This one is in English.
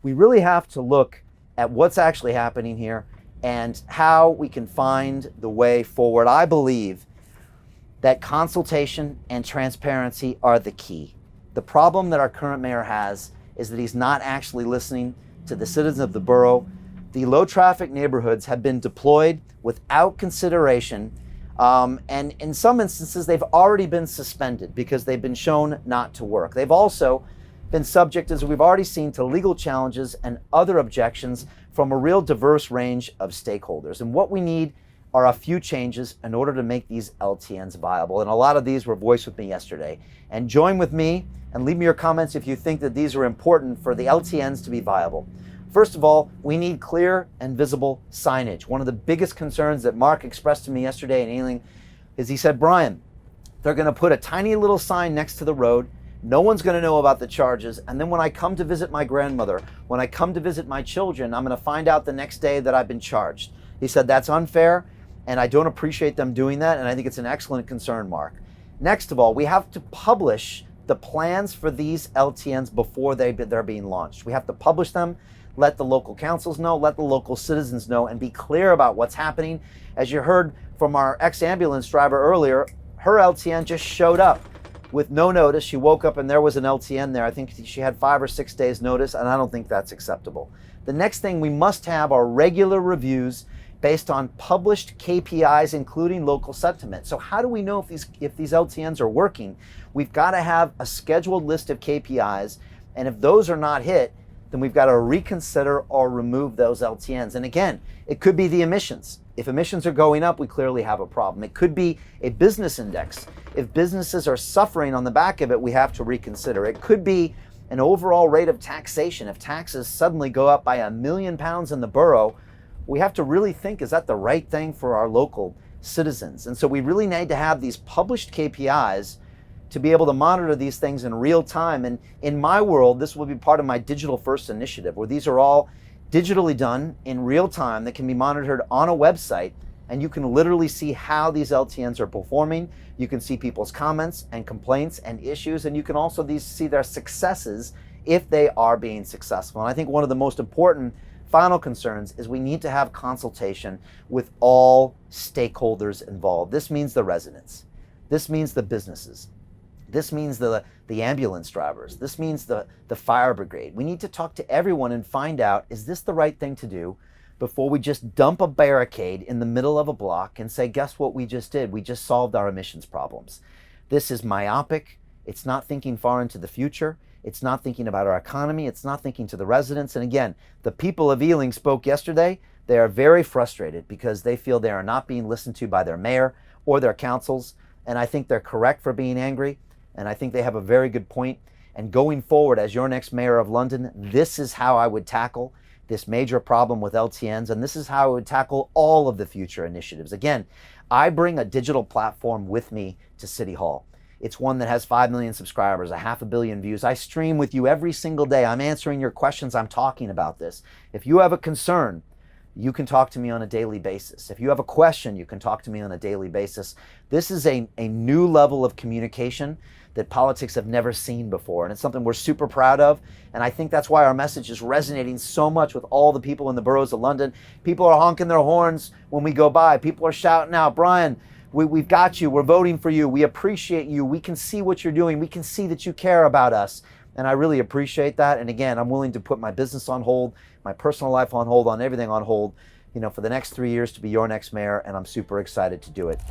we really have to look at what's actually happening here and how we can find the way forward. I believe that consultation and transparency are the key. The problem that our current mayor has is that he's not actually listening to the citizens of the borough. The low traffic neighborhoods have been deployed without consideration, and in some instances they've already been suspended because they've been shown not to work. They've also been subject, as we've already seen, to legal challenges and other objections from a real diverse range of stakeholders. And what we need are a few changes in order to make these LTNs viable. And a lot of these were voiced with me yesterday. And join with me and leave me your comments if you think that these are important for the LTNs to be viable. First of all, we need clear and visible signage. One of the biggest concerns that Mark expressed to me yesterday in Ealing is he said, Brian, they're going to put a tiny little sign next to the road. No one's going to know about the charges. And then when I come to visit my grandmother, when I come to visit my children, I'm going to find out the next day that I've been charged. He said that's unfair, and I don't appreciate them doing that. And I think it's an excellent concern, Mark. Next of all, we have to publish the plans for these LTNs before they're being launched. We have to publish them, let the local councils know, let the local citizens know, and be clear about what's happening. As you heard from our ex-ambulance driver earlier, her LTN just showed up with no notice. She woke up and there was an LTN there. I think she had 5 or 6 days notice, and I don't think that's acceptable. The next thing we must have are regular reviews based on published KPIs, including local sentiment. So how do we know if these LTNs are working? We've got to have a scheduled list of KPIs, and if those are not hit, then we've got to reconsider or remove those LTNs. And again, it could be the emissions. If emissions are going up, we clearly have a problem. It could be a business index. If businesses are suffering on the back of it, we have to reconsider. It could be an overall rate of taxation. If taxes suddenly go up by £1 million in the borough, we have to really think, is that the right thing for our local citizens? And so we really need to have these published KPIs to be able to monitor these things in real time. And in my world, this will be part of my digital first initiative, where these are all digitally done in real time that can be monitored on a website, and you can literally see how these LTNs are performing. You can see people's comments and complaints and issues, and you can also see their successes if they are being successful. And I think one of the most important final concerns is we need to have consultation with all stakeholders involved. This means the residents. This means the businesses. This means the ambulance drivers. This means the fire brigade. We need to talk to everyone and find out, is this the right thing to do, before we just dump a barricade in the middle of a block and say, guess what we just did? We just solved our emissions problems. This is myopic. It's not thinking far into the future. It's not thinking about our economy. It's not thinking to the residents. And again, the people of Ealing spoke yesterday. They are very frustrated because they feel they are not being listened to by their mayor or their councils. And I think they're correct for being angry. And I think they have a very good point. And going forward, as your next mayor of London, this is how I would tackle this major problem with LTNs. And this is how I would tackle all of the future initiatives. Again, I bring a digital platform with me to City Hall. It's one that has 5 million subscribers, 500 million views. I stream with you every single day. I'm answering your questions. I'm talking about this. If you have a concern, you can talk to me on a daily basis. If you have a question, you can talk to me on a daily basis. This is a new level of communication that politics have never seen before. And it's something we're super proud of. And I think that's why our message is resonating so much with all the people in the boroughs of London. People are honking their horns when we go by. People are shouting out, Brian, we've got you. We're voting for you. We appreciate you. We can see what you're doing. We can see that you care about us. And I really appreciate that. And again, I'm willing to put my business on hold, my personal life on hold, on everything on hold, for the next 3 years to be your next mayor. And I'm super excited to do it.